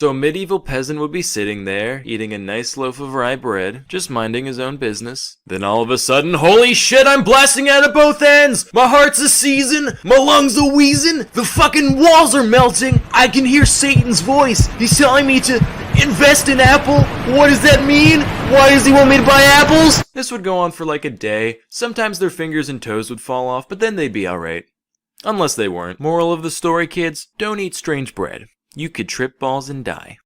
So a medieval peasant would be sitting there, eating a nice loaf of rye bread, just minding his own business. Then all of a sudden, holy shit, I'm blasting out of both ends! My heart's a seizin', my lungs a wheezin', the fucking walls are melting, I can hear Satan's voice, he's telling me to invest in Apple? What does that mean? Why does he want me to buy apples? This would go on for like a day, sometimes their fingers and toes would fall off, but then they'd be alright. Unless they weren't. Moral of the story, kids, don't eat strange bread. You could trip balls and die.